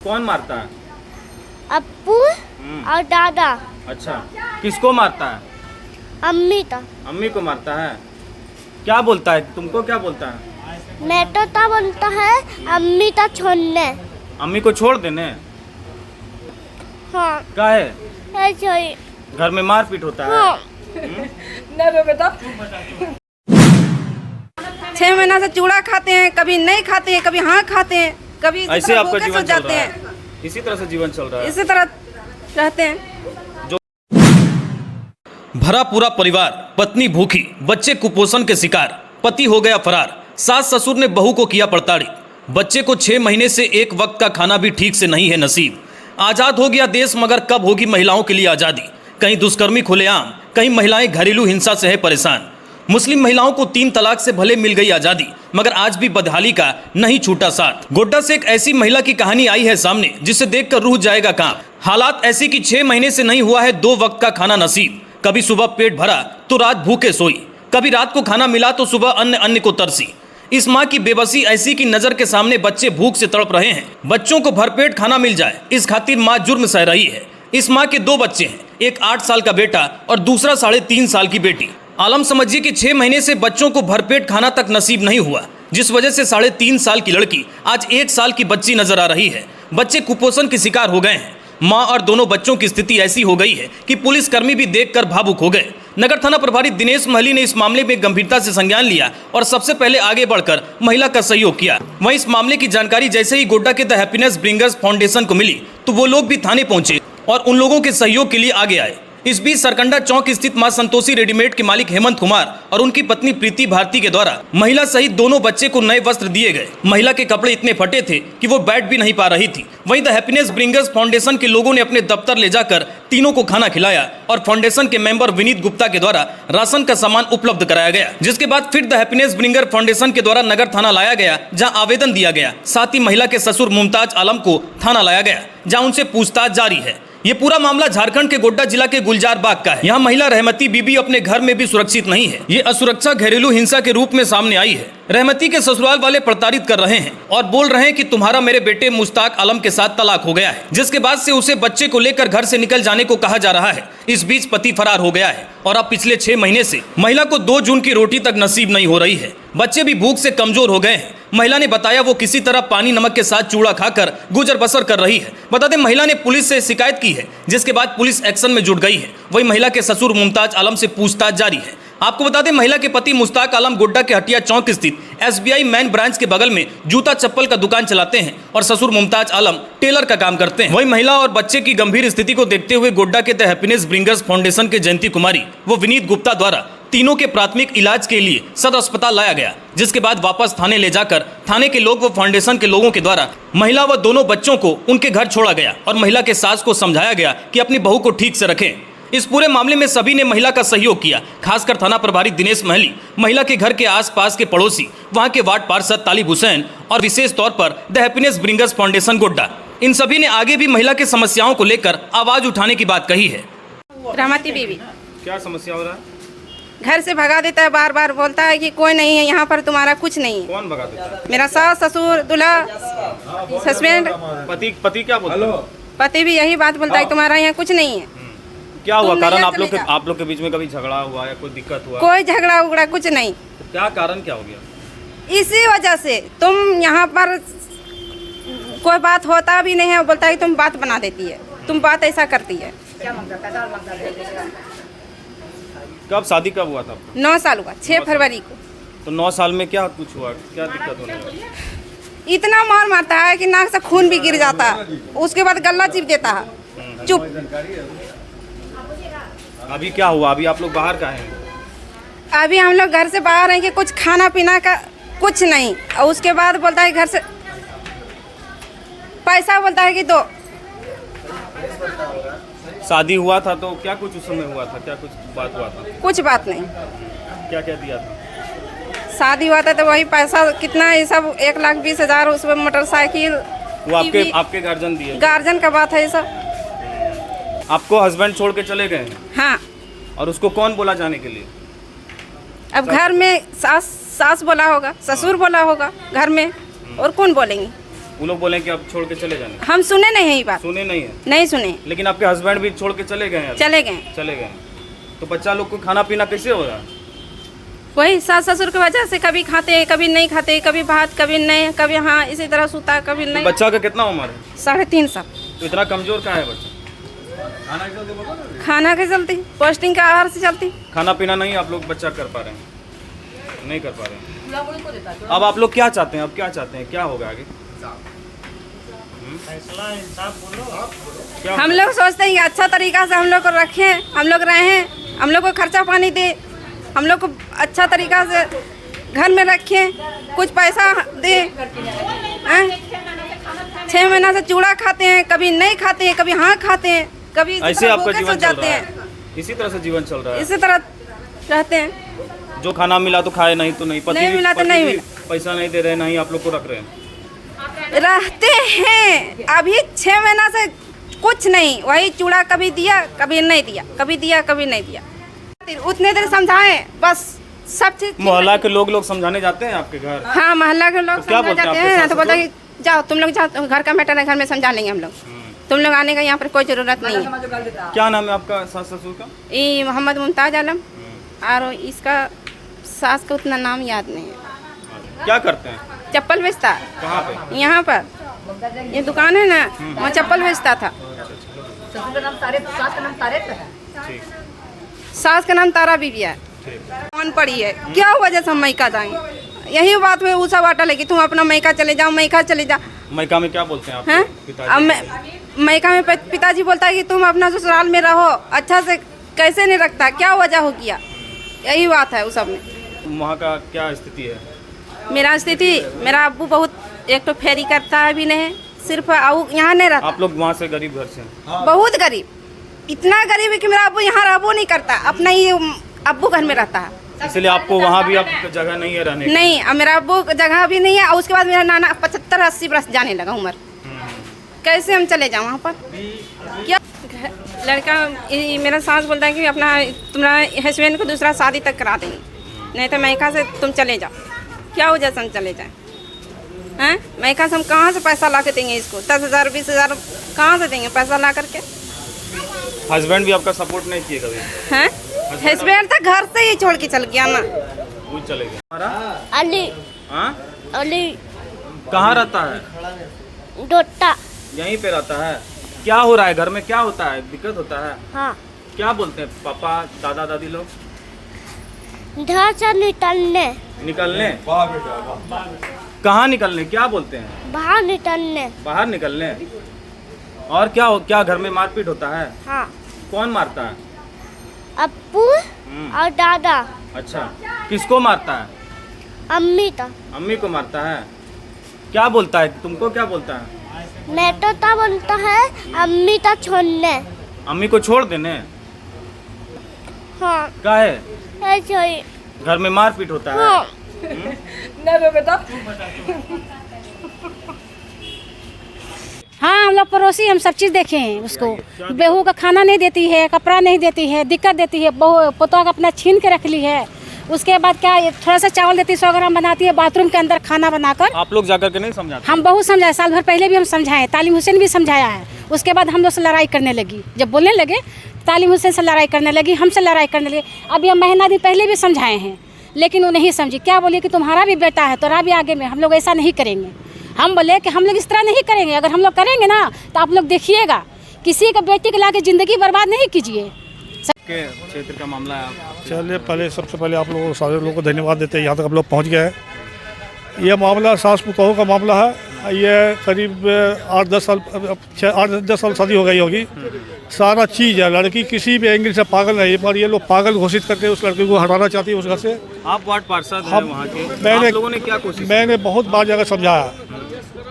कौन मारता है? अप्पू और दादा। अच्छा, किसको मारता है? अम्मी तो। अम्मी को मारता है। क्या बोलता है, तुमको क्या बोलता है? मैं तो बोलता है अम्मी तो छोड़ने। अम्मी को छोड़ देने? हाँ। क्या है? ऐसे ही। घर में मारपीट होता है? हाँ। नहीं बेटा 6 महीना से चूड़ा खाते हैं, कभी नहीं खाते हैं, कभी हाँ खाते हैं, कभी ऐसे आपका जीवन चल जाते रहा हैं। है? इसी तरह से जीवन चल रहा है? इसी तरह रहते हैं। भरा पूरा परिवार, पत्नी भूखी, बच्चे कुपोषण के शिकार, पति हो गया फरार, सास ससुर ने बहू को किया प्रताड़ित, बच्चे को 6 महीने से एक वक्त का खाना भी ठीक से नहीं है नसीब। आज़ाद हो गया देश, मगर कब होगी महिलाओं के लिए आज़ादी? कहीं दुष्कर्मी खुलेआम, कहीं महिलाएं घरेलू हिंसा से है परेशान। मुस्लिम महिलाओं को 3 तलाक से भले मिल गई आज़ादी, मगर आज भी बदहाली का नहीं छूटा साथ। गोड्डा से एक ऐसी महिला की कहानी आई है सामने, जिसे देखकर रूह जाएगा कांप। हालात ऐसी कि 6 महीने से नहीं हुआ है 2 वक्त का खाना नसीब। कभी सुबह पेट भरा तो रात भूखे सोई, कभी रात को खाना मिला तो सुबह अन्य को तरसी। इस माँ की बेबसी ऐसी कि नजर के सामने बच्चे भूख से तड़प रहे हैं। बच्चों को भरपेट खाना मिल जाए, इस खातिर माँ जुर्म सह रही है। इस माँ के 2 बच्चे हैं, एक 8 साल का बेटा और दूसरा 3.5 साल की बेटी। आलम समझिए कि 6 महीने से बच्चों को भरपेट खाना तक नसीब नहीं हुआ, जिस वजह से 3.5 साल की लड़की आज 1 साल की बच्ची नजर आ रही है। बच्चे कुपोषण के शिकार हो गए हैं। मां और दोनों बच्चों की स्थिति ऐसी हो गई है कि पुलिसकर्मी भी देखकर भावुक हो गए। नगर थाना प्रभारी दिनेश महली ने इस मामले में गंभीरता से संज्ञान लिया और सबसे पहले आगे बढ़कर महिला का सहयोग किया। वहीं इस मामले की जानकारी जैसे ही गोड्डा के द हैप्पीनेस ब्रिंगर्स फाउंडेशन को मिली तो वो लोग भी थाने पहुंचे और उन लोगों के सहयोग के लिए आगे आए। इस बीच सरकंडा चौक स्थित मां संतोषी रेडीमेड के मालिक हेमंत कुमार और उनकी पत्नी प्रीति भारती के द्वारा महिला सहित दोनों बच्चे को नए वस्त्र दिए गए। महिला के कपड़े इतने फटे थे कि वो बैठ भी नहीं पा रही थी। वहीं द हैप्पीनेस ब्रिंगर्स फाउंडेशन के लोगों ने अपने दफ्तर ले जाकर तीनों को खाना खिलाया और फाउंडेशन के मेंबर विनीत गुप्ता के द्वारा राशन का सामान उपलब्ध कराया गया, जिसके बाद फिर द हैप्पीनेस ब्रिंगर फाउंडेशन के द्वारा नगर थाना लाया गया, जहाँ आवेदन दिया गया। साथ ही महिला के ससुर मुमताज आलम को थाना लाया गया, जहाँ उनसे पूछताछ जारी है। ये पूरा मामला झारखंड के गोड्डा जिला के गुलजार बाग का है। यहाँ महिला रहमती बीबी अपने घर में भी सुरक्षित नहीं है। ये असुरक्षा घरेलू हिंसा के रूप में सामने आई है। रहमती के ससुराल वाले प्रताड़ित कर रहे हैं और बोल रहे हैं कि तुम्हारा मेरे बेटे मुश्ताक आलम के साथ तलाक हो गया है, जिसके बाद से उसे बच्चे को लेकर घर से निकल जाने को कहा जा रहा है। इस बीच पति फरार हो गया है और अब पिछले 6 महीने से महिला को 2 जून की रोटी तक नसीब नहीं हो रही है। बच्चे भी भूख से कमजोर हो गए हैं। महिला ने बताया वो किसी तरह पानी नमक के साथ चूड़ा खाकर गुजर बसर कर रही है। बता दें महिला ने पुलिस से शिकायत की है, जिसके बाद पुलिस एक्शन में जुट गई है। वही महिला के ससुर मुमताज आलम से पूछताछ जारी है। आपको बता दें महिला के पति मुश्ताक आलम गोड्डा के हटिया चौक स्थित SBI मेन ब्रांच के बगल में जूता चप्पल का दुकान चलाते हैं और ससुर मुमताज आलम टेलर का काम करते हैं। वही महिला और बच्चे की गंभीर स्थिति को देखते हुए गोड्डा के द हैप्पीनेस ब्रिंगर्स फाउंडेशन के जयंती कुमारी व विनीत गुप्ता द्वारा तीनों के प्राथमिक इलाज के लिए सदर अस्पताल लाया गया, जिसके बाद वापस थाने ले जाकर थाने के लोग व फाउंडेशन के लोगों के द्वारा महिला व दोनों बच्चों को उनके घर छोड़ा गया और महिला के सास को समझाया गया कि अपनी बहू को ठीक से रखें। इस पूरे मामले में सभी ने महिला का सहयोग किया, खासकर थाना प्रभारी दिनेश महली, महिला के घर के आसपास के पड़ोसी, वहां के वार्ड पार्षद तालिब हुसैन और विशेष तौर पर the happiness bringers foundation Godda. इन सभी ने आगे भी महिला के समस्याओं को लेकर आवाज उठाने की बात कही है। रहमती बीवी क्या समस्या हो रहा है? घर से भगा देता है, बार बार बोलता है कि कोई नहीं है यहाँ पर, तुम्हारा कुछ नहीं है। कौन भगा देता है? मेरा सास ससुर दूल्हा हस्बैंड। पति क्या बोलता है? पति भी यही बात बोलता है तुम्हारा यहाँ कुछ नहीं है। क्या हुआ तुम कारण? नहीं आप लोग के बीच में कभी झगड़ा हुआ या कोई दिक्कत हुआ? कोई झगड़ा उगड़ा कुछ नहीं। क्या कारण क्या हो गया? इसी वजह से तुम यहाँ पर कोई बात होता भी नहीं है, बोलता है कि तुम बात बना देती है, तुम बात ऐसा करती है। कब शादी कब हुआ था? 9 साल हुआ, 6 फरवरी को। तो 9 साल में क्या कुछ हुआ? क्या दिक्कत होने लगी? इतना मार मारता है कि नाक से खून भी गिर जाता है, उसके बाद गला चिप देता है। चुप। अभी क्या हुआ? अभी आप लोग बाहर का हैं? अभी हम लोग घर से बाहर हैं कि कुछ खाना पीना का कुछ नहीं, और उसके बाद बोलता है घर से पैसा बोलता है कि दो। शादी हुआ था तो क्या कुछ उस समय हुआ था? क्या कुछ बात हुआ था? कुछ बात नहीं। क्या क्या दिया था? शादी हुआ था तो वही पैसा कितना, ये सब 1,20,000, उसमें मोटरसाइकिल। वो आपके गार्जियन दिए? गार्जियन का बात है ये सब। आपको हस्बैंड छोड़ के चले गए? हाँ। और उसको कौन बोला जाने के लिए? अब घर में सास बोला होगा, ससुर बोला होगा घर में, और कौन बोलेंगे? वो लोग बोले कि अब छोड़ के चले जाने, हम सुने नहीं है ये बात, सुने नहीं है। नहीं सुने, लेकिन आपके हस्बैंड भी छोड़ के चले गए हैं अभी? चले गए। चले गए। तो बच्चा लोग को खाना पीना कैसे हो रहा है? वही सास ससुर की वजह से कभी खाते हैं, कभी नहीं खाते, कभी भात, कभी नहीं, कभी हाँ, इसी तरह सोता, कभी नहीं। बच्चा का कितना उम्र है? 3.5 साल। तो इतना कमजोर कहाँ है बच्चा? खाना के चलती, पोस्टिंग का आहार से चलती। खाना पीना नहीं आप लोग बच्चा कर पा रहे हैं, नहीं कर पा रहे हैं। अब आप लोग क्या चाहते हैं? अब क्या चाहते हैं, क्या होगा आगे? क्या हम लोग सोचते हैं कि अच्छा तरीका से हम लोग को रखें, हम लोग रहें, हम लोग को खर्चा पानी दे, हम लोग को अच्छा तरीका से घर में रखें, कुछ पैसा दे। 6 महीना से चूड़ा खाते हैं, कभी नहीं खाते हैं, कभी हाँ खाते हैं, कभी इसी ऐसे तरह आपका भूखे जीवन सो चल जाते रहा हैं, है? इसी तरह से जीवन चल रहा है? इसी तरह रहते हैं। जो खाना मिला तो खाए, नहीं तो नहीं। पति नहीं भी- मिला तो पति नहीं भी मिला। पैसा नहीं दे रहे, नहीं आप लोग को रख रहे हैं। रहते हैं अभी 6 महीना से कुछ नहीं, वही चूड़ा कभी दिया, कभी नहीं दिया, कभी दिया, कभी नहीं दिया। उतने देर समझाएं बस, सब चीज। मोहल्ला के लोग समझाने जाते हैं आपके घर? हाँ, मोहल्ला के लोग तो क्या समझा बोलते हैं जाते आपके हैं, सास तो बोलते हैं कि जाओ तुम लोग, जाओ, घर का मैटर है, घर में समझा लेंगे हम लोग, तुम लोग आने का यहाँ पर कोई जरूरत नहीं है। क्या नाम है आपका सास ससुर का? ये मोहम्मद मुमताज आलम, और इसका सास का उतना नाम याद नहीं है। क्या करते हैं? चप्पल बेचता कहाँ पे? यहाँ पर, ये दुकान है ना, वहाँ चप्पल बेचता था। ठीक सास का नाम तारा बीबी है। ठीक। कौन पड़ी है, क्या वजह से हम मैका जाएंगे? यही बात में ऊसा बाटा लगी, तुम अपना मैका चले जाओ, मैका चले जाओ। मैका में क्या बोलते हैं हैं? आपके पिताजी? अब मैका में पिताजी बोलता है कि तुम अपना ससुराल में रहो, अच्छा से कैसे नहीं रखता, क्या वजह हो गया? यही बात है उस सब में। वहाँ का क्या स्थिति है? मेरा स्थिति, मेरा अब्बू बहुत, एक तो फेरी करता है भी नहीं, सिर्फ यहाँ नहीं रहता। आप लोग वहाँ से गरीब घर से हैं? बहुत गरीब, इतना गरीब है कि मेरा अब्बू यहाँ रहबो नहीं करता, अपना ही अब्बू घर में रहता है। इसलिए आपको वहाँ भी अब जगह नहीं है रहने की? नहीं, अब मेरा अब्बू जगह भी नहीं है, और उसके बाद मेरा नाना 75-80 बरस जाने लगा उम्र, कैसे हम चले जाओ वहाँ पर? क्या लड़का, मेरा सास बोलता है कि अपना तुम्हारा हस्बैंड को दूसरा शादी तक करा देंगे, नहीं तो मैका से तुम चले जाओ। क्या वजह से हम चले जाएं? हैं? मैका से हम कहाँ से पैसा ला के देंगे इसको? 10,000 20,000 कहाँ से देंगे पैसा ला करके? हस्बैंड भी आपका सपोर्ट नहीं किए कभी? हैं? हस्बैंड तो घर से ही छोड़ के चल गया ना। वो चले गए। हमारा? अली हाँ? अली कहाँ रहता है? डोटा। यहीं पे रहता है? क्या हो रहा है घर में, क्या होता है, दिक्कत होता है? हाँ, क्या बोलते हैं पापा दादा दादी लोग? घर से निकलने, निकलने? कहाँ निकलने, क्या बोलते हैं? बाहर निकलने। बाहर निकलने? और क्या घर में मारपीट होता है? हाँ, कौन मारता है? अब्बू और दादा, अच्छा, किसको मारता है? अम्मी तो। अम्मी को मारता है? क्या बोलता है, तुमको क्या बोलता है? मैं तो बोलता है अम्मी तो छोड़ने। अम्मी को छोड़ देने? हाँ, क्या है? ऐसे ही। घर में मारपीट होता है? हाँ, हाँ, हम लोग पड़ोसी, हम सब चीज़ देखे हैं उसको। बहू का खाना नहीं देती है, कपड़ा नहीं देती है, दिक्कत देती है, बहू पोता का अपना छीन के रख ली है। उसके बाद क्या, थोड़ा सा चावल देती है, 100 ग्राम बनाती है, बाथरूम के अंदर खाना बनाकर। आप लोग जाकर के नहीं समझाते? हम बहुत समझाए, साल भर पहले भी हम समझाए, तालीम हुसैन भी समझाया है। उसके बाद हम लोग से लड़ाई करने लगी, जब बोलने लगे तालीम हुसैन से लड़ाई करने लगी, हमसे लड़ाई करने लगी। अभी हम महीना दिन पहले भी समझाए हैं, लेकिन वो नहीं समझी। क्या बोले कि तुम्हारा भी बेटा है, तोरा भी आगे में, हम लोग ऐसा नहीं करेंगे। हम बोले कि हम लोग इस तरह नहीं करेंगे, अगर हम लोग करेंगे ना तो आप लोग देखिएगा, किसी का बेटी को लाके ज़िंदगी बर्बाद नहीं कीजिए। के क्षेत्र का मामला है आप? चलिए, पहले सबसे पहले आप लोगों को सारे लोगों को धन्यवाद देते हैं, यहाँ तक आप लोग पहुँच गए हैं। ये मामला सास पुतोहू का मामला है। ये करीब 8-10 साल शादी हो गई होगी। सारा चीज़ है, लड़की किसी भी एंगल से पागल नहीं है, पर ये लोग पागल घोषित करके उस लड़की को हटाना चाहती है उस घर से। आप वार्ड पार्षद हैं वहाँ के, आप लोगों ने क्या कोशिश? मैंने बहुत बार जगह समझाया,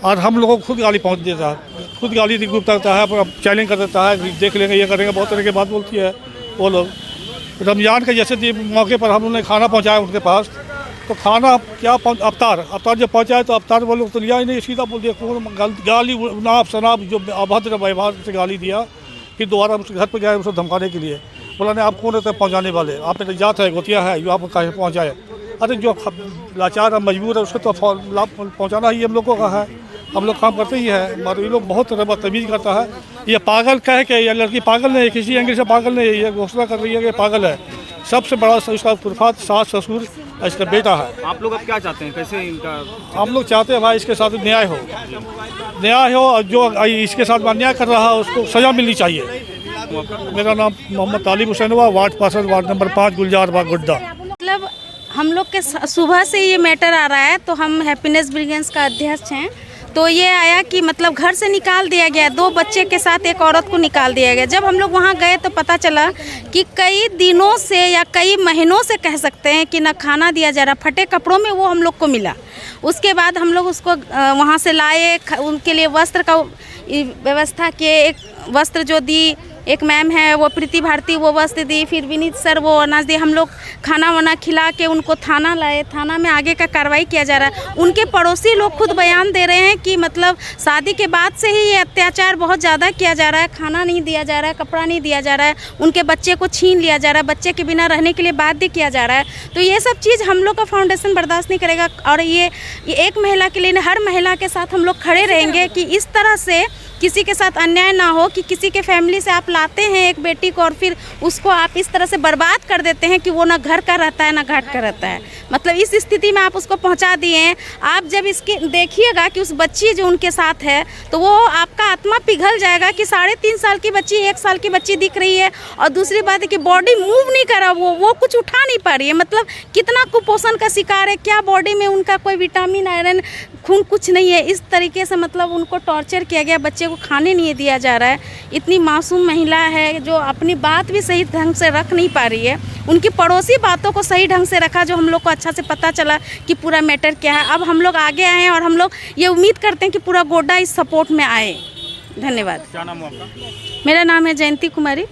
और हम लोगों को खुद गाली पहुँच देता है, खुद गाली देता है, चैलेंज कर देता है, देख लेंगे, ये करेंगे, बहुत तरह की बात बोलती है वो लोग। रमज़ान के जैसे मौके पर हम लोगों ने खाना पहुंचाया उनके पास, तो खाना क्या अवतार जब पहुंचाए तो अवतार वो लोग तो लिया ही नहीं, सीधा बोल दिया, गाली नाप शनाप जो अभद्र व्यवहार से गाली दिया। फिर दोबारा उसके घर पर गए उसको धमकाने के लिए, बोला नहीं आप कौन रहते हैं पहुँचाने वाले, आप में जात है, गोतिया है, जो आपको कहीं पहुँचाए। अरे जो लाचार है, मजबूर है, उसको तो लाभ पहुँचाना ही हम लोगों का है। हम लोग काम करते ही है, मगर ये लोग बहुत बदतमीज़ करता है। ये पागल कह के, ये लड़की पागल नहीं है, किसी एंगल से पागल नहीं है, ये घोषणा कर रही है कि पागल है। सबसे बड़ा इसका कुर्फात सास ससुर इसका बेटा है। आप लोग अब क्या चाहते हैं, कैसे इनका? हम लोग चाहते हैं भाई इसके साथ न्याय हो, न्याय हो, और जो इसके साथ अन्याय कर रहा है उसको सज़ा मिलनी चाहिए। मेरा नाम मोहम्मद तालिब हुसैन हुआ, वार्ड पार्षद, वार्ड नंबर 5, गुलजार बाग, गुड्डा। मतलब हम लोग के सुबह से ये मैटर आ रहा है, तो हम हैप्पीनेस ब्रिगेड्स का अध्यक्ष हैं। तो ये आया कि मतलब घर से निकाल दिया गया, 2 बच्चे के साथ एक औरत को निकाल दिया गया। जब हम लोग वहाँ गए तो पता चला कि कई दिनों से या कई महीनों से कह सकते हैं कि ना खाना दिया जा रहा, फटे कपड़ों में वो हम लोग को मिला। उसके बाद हम लोग उसको वहाँ से लाए, उनके लिए वस्त्र का व्यवस्था किए। एक वस्त्र जो दी, एक मैम है वो प्रीति भारती, वो वस्त्र दी, फिर विनीत सर वो अनाज दिए। हम लोग खाना वाना खिला के उनको थाना लाए, थाना में आगे का कार्रवाई किया जा रहा है। उनके पड़ोसी लोग खुद बयान दे रहे हैं कि मतलब शादी के बाद से ही ये अत्याचार बहुत ज़्यादा किया जा रहा है, खाना नहीं दिया जा रहा है, कपड़ा नहीं दिया जा रहा है, उनके बच्चे को छीन लिया जा रहा है, बच्चे के बिना रहने के लिए बाध्य किया जा रहा है। तो ये सब चीज़ हम लोग का फाउंडेशन बर्दाश्त नहीं करेगा, और ये एक महिला के लिए हर महिला के साथ हम लोग खड़े रहेंगे कि इस तरह से किसी के साथ अन्याय ना हो, कि किसी के फैमिली से आप लाते हैं एक बेटी को और फिर उसको आप इस तरह से बर्बाद कर देते हैं कि वो ना घर का रहता है ना घाट का रहता है। मतलब इस स्थिति में आप उसको पहुंचा दिए हैं। आप जब इसके देखिएगा कि उस बच्ची जो उनके साथ है, तो वो आपका आत्मा पिघल जाएगा कि 3.5 साल की बच्ची, 1 साल की बच्ची दिख रही है, और दूसरी बात है कि बॉडी मूव नहीं कर रहा, वो कुछ उठा नहीं पा रही है। मतलब कितना कुपोषण का शिकार है, क्या बॉडी में उनका कोई विटामिन, आयरन, खून कुछ नहीं है। इस तरीके से मतलब उनको टॉर्चर किया गया, बच्चे को खाने नहीं दिया जा रहा है। इतनी मासूम महिला है जो अपनी बात भी सही ढंग से रख नहीं पा रही है। उनकी पड़ोसी बातों को सही ढंग से रखा, जो हम लोग को अच्छा से पता चला कि पूरा मैटर क्या है। अब हम लोग आगे आए हैं और हम लोग ये उम्मीद करते हैं कि पूरा गोड्डा इस सपोर्ट में आए। धन्यवाद। क्या नाम है आपका? मेरा नाम है जयंती कुमारी।